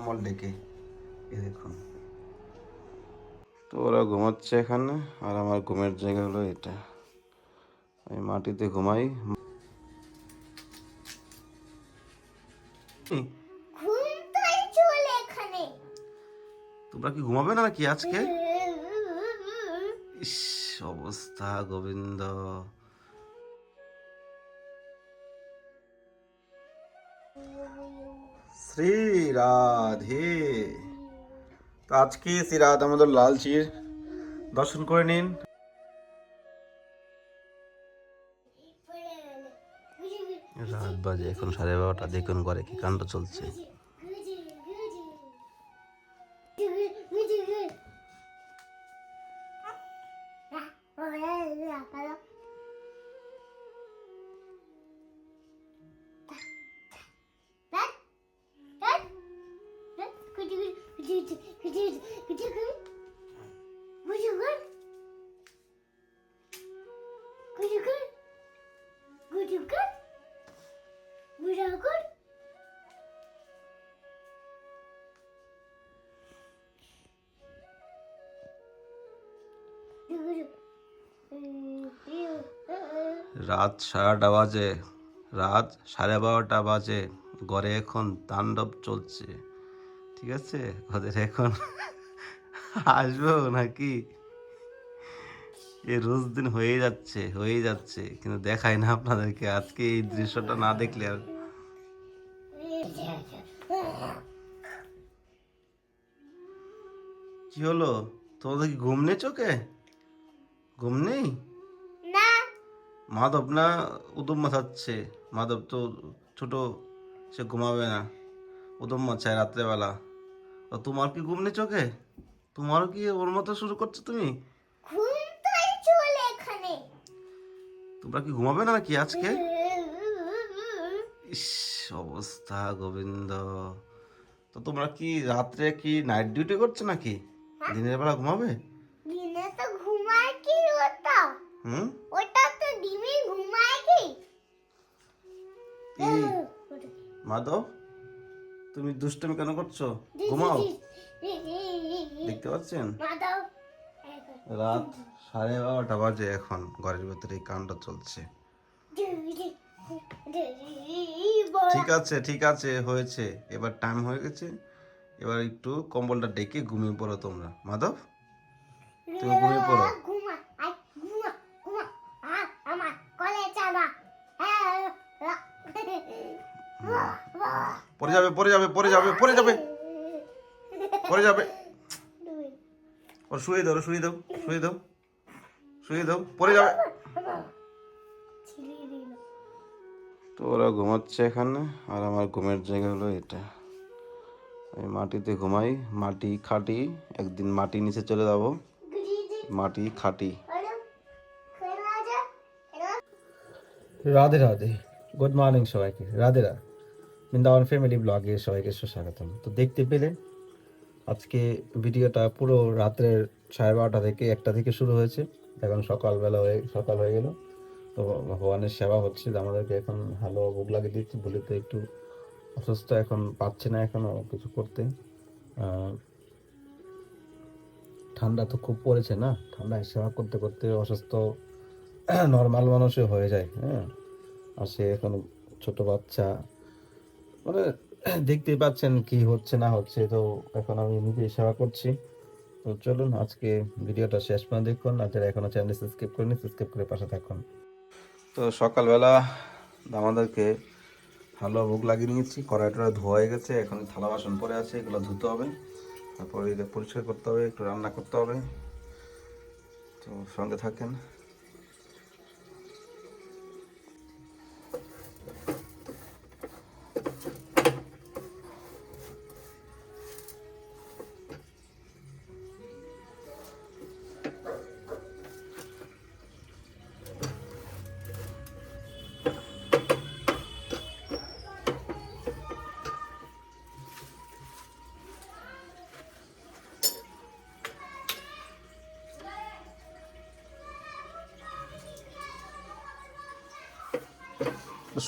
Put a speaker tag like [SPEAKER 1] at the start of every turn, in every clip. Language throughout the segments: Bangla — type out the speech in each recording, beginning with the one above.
[SPEAKER 1] কম্বল ডেকে। এই দেখুন, তো ওরা ঘুমাচ্ছে এখানে, আর আমার ঘুমের জায়গা হলো এটা। আমি মাটিতে ঘুমাই। তোমরা কি ঘুমাবে না নাকি আজকে? ইস, অবস্থা গোবিন্দ। শ্রী রাধে। তো আজকে শ্রী রাধা আমাদের লালচির দর্শন করে নিন। রাত বাজে এখন 12:30। দেখুন ঘরে কি কাণ্ড চলছে। রাত 12:30 বাজে, রাত 12:30 বাজে, ঘরে এখন তাণ্ডব চলছে। ঠিক আছে, ওদের এখন আসবো নাকি? এ রোজ দিন হয়ে যাচ্ছে, কিন্তু দেখায় না আপনাদেরকে। আজকে এই দৃশ্যটা না দেখলে আর। কি হলো, তোমাদের কি ঘুম নেই চোখে? ঘুম নেই? মাধব না উদম মাথাচ্ছে। মাধব তো ছোট, সে ঘুমাবে না, উদম মাথায় রাত্রেবেলা। তো তোমার কি ঘুম নেই চোখে? তোমারও কি ওর মতো শুরু করছো তুমি? তোমরা কি ঘুমাবে না নাকি আজকে? ইস, অবস্থা গোবিন্দ। তো তোমরা কি রাত্রে কি নাইট ডিউটি করছো নাকি? দিনের বেলা ঘুমাবে?
[SPEAKER 2] দিনে তো ঘুমায় কি ওটা?
[SPEAKER 1] হুম,
[SPEAKER 2] ওটা তো দিনে ঘুমায় কি?
[SPEAKER 1] এই মাধব, তুমি দুষ্টুমি কেন করছো? ঘুমাও। দেখতে পাচ্ছেন
[SPEAKER 2] মাদাও
[SPEAKER 1] রাত 12:30 বাজে, এখন ঘরের ভেতরে এই কাণ্ড চলছে। ঠিক আছে হয়েছে, এবার টাইম হয়ে গেছে। এবার একটু কম্বলটা ডেকে ঘুমিয়ে পড়ো তোমরা। মাধব, তুমি ঘুমিয়ে পড়ো।
[SPEAKER 2] আমার কলে চালা।
[SPEAKER 1] পড়ে যাবে, পড়ে যাবে, পড়ে যাবে, পড়ে যাবে, পড়ে যাবে। ওর শুয়ে দাও, শুয়ে দাও, শুয়ে দাও, শুয়ে দাও, পড়ে যাবে। তো ওরা ঘুমাচ্ছে এখানে, আর আমার ঘুমের জায়গা হলো এটা। আমি মাটিতে ঘুমাই, মাটি খাটি। একদিন মাটি নিচে চলে যাব, মাটি খাটি। রাধে রাধে, গুড মর্নিং সবাইকে, রাধে রাধে। বৃন্দাবন ফ্যামিলি ব্লগে সবাইকে সুস্বাগতম। তো দেখতে পেলেন আজকে ভিডিওটা পুরো রাত্রের 12:30 থেকে 1টা থেকে শুরু হয়েছে। এখন সকাল হয়ে গেল। তো ভগবানের সেবা হচ্ছে, আমাদেরকে এখন ভালো ভোগ লাগিয়ে দিচ্ছে। বলে তো একটু অসুস্থ, এখন পাচ্ছে না এখনো কিছু করতে। ঠান্ডা তো খুব পড়েছে না, ঠান্ডায় সেবা করতে করতে অসুস্থ নর্মাল মানুষও হয়ে যায়। হ্যাঁ, আর সে এখন ছোট বাচ্চা, মানে দেখতেই পাচ্ছেন কি হচ্ছে না হচ্ছে। তো এখন আমি নিজেই সেবা করছি। তো চলুন আজকে ভিডিওটা শেষ পর্যন্ত দেখুন, আর যারা এখনো চ্যানেল সাবস্ক্রাইব করেনি সাবস্ক্রাইব করে পাশে থাকুন। তো সকালবেলা আমাদেরকে ভালো ভোগ লাগিয়ে নিয়েছি, কড়াইটা ধোয়া হয়ে গেছে। এখন থালা বাসন পড়ে আছে, এগুলো ধুতে হবে, তারপরে এদের পরিষ্কার করতে হবে, একটু রান্না করতে হবে। তো সঙ্গে থাকেন।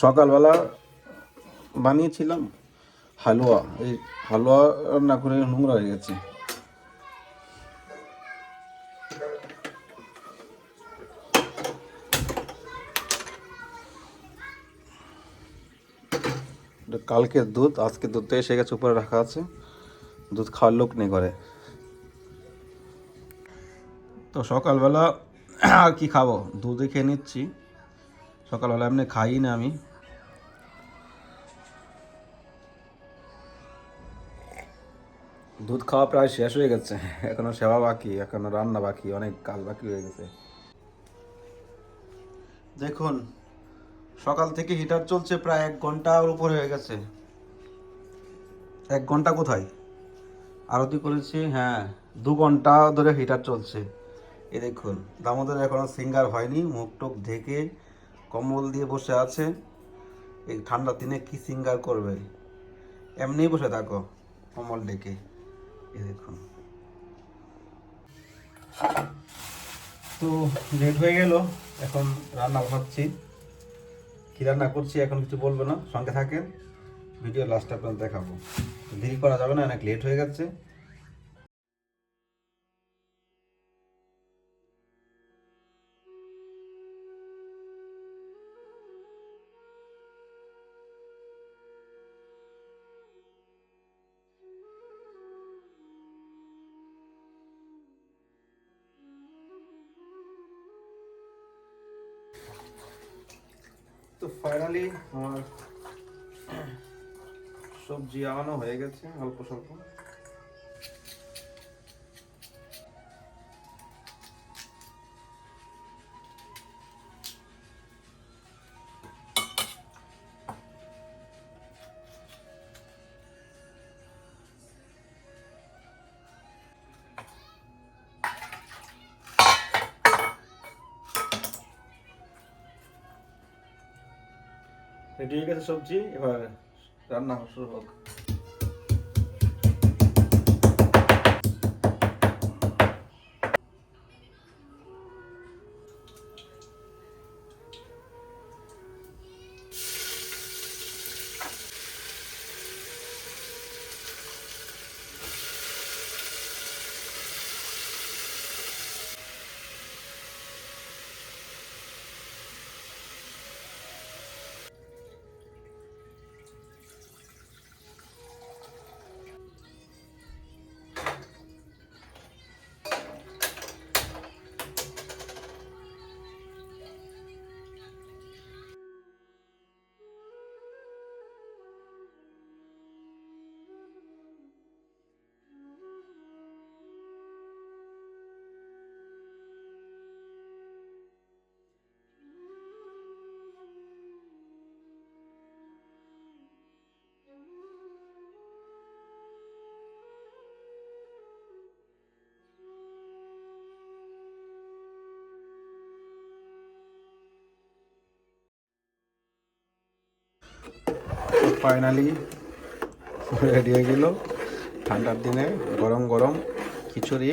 [SPEAKER 1] সকালবেলা বানিয়েছিলাম হালুয়া, এই হালুয়া রান্না করে নোংরা হয়ে গেছে। এটা কালকের দুধ, আজকে দুধটা এসে গেছে, উপরে রাখা আছে, দুধ খাওয়ার লোক নেই ঘরে। তো সকালবেলা আর কি খাবো, দুধে খেয়ে নিচ্ছি। সকালবেলা এমনি খাই না আমি। দুধ খাওয়া প্রায় শেষ হয়ে গেছে, এখনো সেবা বাকি, এখনো রান্না বাকি, অনেক কাজ বাকি হয়ে গেছে। দেখুন, সকাল থেকে হিটার চলছে প্রায় 1 ঘন্টার উপরে হয়ে গেছে। 1 ঘন্টা কোথায়, আরতি করেছি, হ্যাঁ 2 ঘন্টা ধরে হিটার চলছে। এই দেখুন, দামোদর এখনো সিঙ্গার হয়নি, মুখ টুক ঢেকে কম্বল দিয়ে বসে আছে। এই ঠান্ডার দিনে কি সিঙ্গার করবে, এমনিই বসে থাকো কম্বল ডেকে। এই দেখুন, তো লেট হয়ে গেল, এখন রান্না বসাচ্ছি। কি রান্না করছি এখন কিছু বলবো না, সঙ্গে থাকেন, ভিডিও লাস্ট আপনাদের দেখাবো। দেরি করা যাবে না, অনেক লেট হয়ে গেছে। তো ফাইনালি আমার সবজি আনানো হয়ে গেছে অল্প স্বল্প। রেডি হয়ে গেছে সবজি, এবার রান্না শুরু হোক। ফাইনালি রেডি হয়ে গেল ঠান্ডার দিনে গরম গরম খিচুড়ি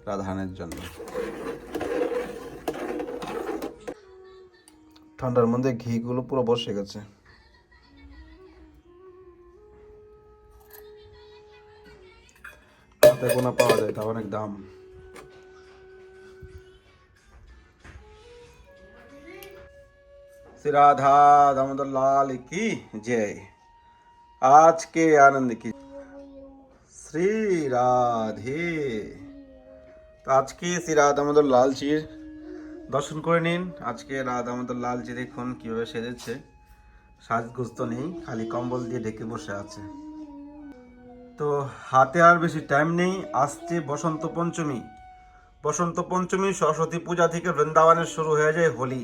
[SPEAKER 1] রাধানের জন্য। ঠান্ডার মধ্যে ঘিগুলো পুরো বসে গেছে। হাতে গোনা পাওয়া যায়, তা অনেক দাম। श्री राधा दामोदर लाल की जय। आज के आनंद की শ্রী রাধে। তো আজকে শ্রী রাধা দামোদর লালজির দর্শন করে নিন। আজকে রাধা দামোদর লালজি দেখুন কিভাবে সেজেছে, সাজগোজ তো নেই, খালি কম্বল দিয়ে ঢেকে বসে আছে। তো হাতে আর বেশি টাইম নেই, আসছে বসন্ত পঞ্চমী। বসন্ত পঞ্চমী সরস্বতী পূজা থেকে বৃন্দাবনের শুরু হয়ে যায় হোলি।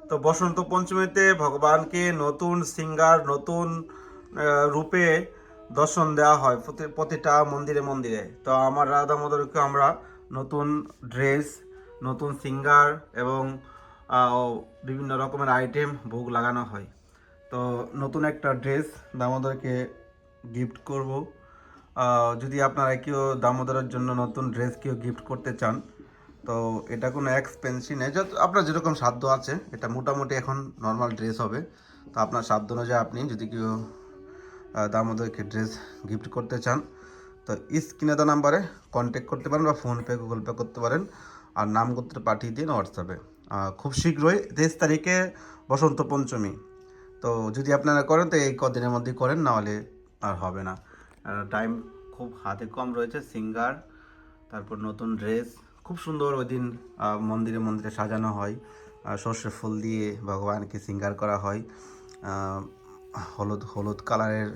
[SPEAKER 1] তো বসন্ত পঞ্চমীতে ভগবানকে নতুন সিঙ্গার, নতুন রূপে দর্শন দেওয়া হয় প্রতিটা মন্দিরে মন্দিরে। তো আমার রাধা দামোদরকে আমরা নতুন ড্রেস, নতুন সিঙ্গার এবং বিভিন্ন রকমের আইটেম ভোগ লাগানো হয়। তো নতুন একটা ড্রেস দামোদরকে গিফট করব। যদি আপনারা কেউ দামোদরের জন্য নতুন ড্রেস কেউ গিফট করতে চান, তো এটা কোনো এক্সপেন্সিভ নেই, যত আপনার যেরকম সাধ্য আছে। এটা মোটামুটি এখন নর্মাল ড্রেস হবে, তো আপনার সাধ্য অনুযায়ী আপনি যদি কেউ দামোদরকে ড্রেস গিফট করতে চান, তো স্ক্রিনে দেওয়া নাম্বারে কন্ট্যাক্ট করতে পারেন বা ফোনপে গুগল পে করতে পারেন, আর নামগোত্র পাঠিয়ে দিন হোয়াটসঅ্যাপে। খুব শীঘ্রই 23 তারিখে বসন্ত পঞ্চমী, তো যদি আপনারা করেন তো এই কদিনের মধ্যেই করেন, না হলে আর হবে না। টাইম খুব হাতে কম রয়েছে। সিঙ্গার, তারপর নতুন ড্রেস, খুব সুন্দর ওই দিন মন্দিরে মন্দিরে সাজানো হয়, সর্ষে ফুল দিয়ে ভগবানকে সিঙ্গার করা হয়, আহ, হলুদ হলুদ কালারের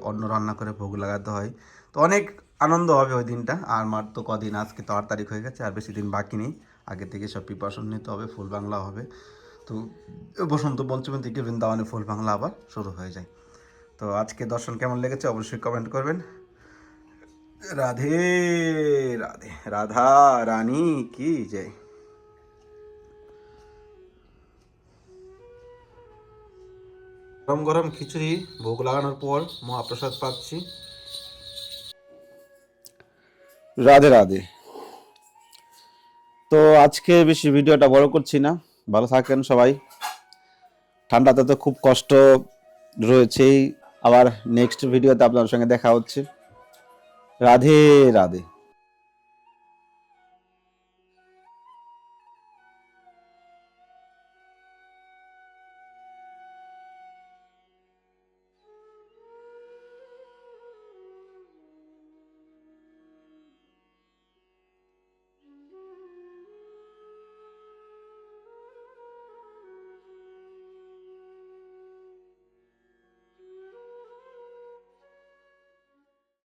[SPEAKER 1] অন্ন রান্না করে ভোগ লাগাতে হয়। তো অনেক আনন্দ হবে ওই দিনটা। আর মার তো কদিন, আজকে তো 8 তারিখ হয়ে গেছে, আর বেশি দিন বাকি নেই। আগে থেকে সব প্রিপারেশন নিতে হবে, ফুল বাংলা হবে। তো বসন্ত পঞ্চমী থেকে বৃন্দাবনে ফুল বাংলা আবার শুরু হয়ে যায়। তো আজকে দর্শন কেমন লেগেছে অবশ্যই কমেন্ট করবেন। রাধে রাধে, রাধা রানী কি জয়। গরম গরম খিচুড়ি ভোগ লাগানোর পর মহাপ্রসাদ পাচ্ছি। রাধে রাধে। তো আজকে বেশি ভিডিওটা বড় করছি না, ভালো থাকেন সবাই। ঠান্ডাতে তো খুব কষ্ট রয়েছেই। আবার নেক্সট ভিডিওতে আপনার সঙ্গে দেখা হচ্ছে। রাধে রাধে।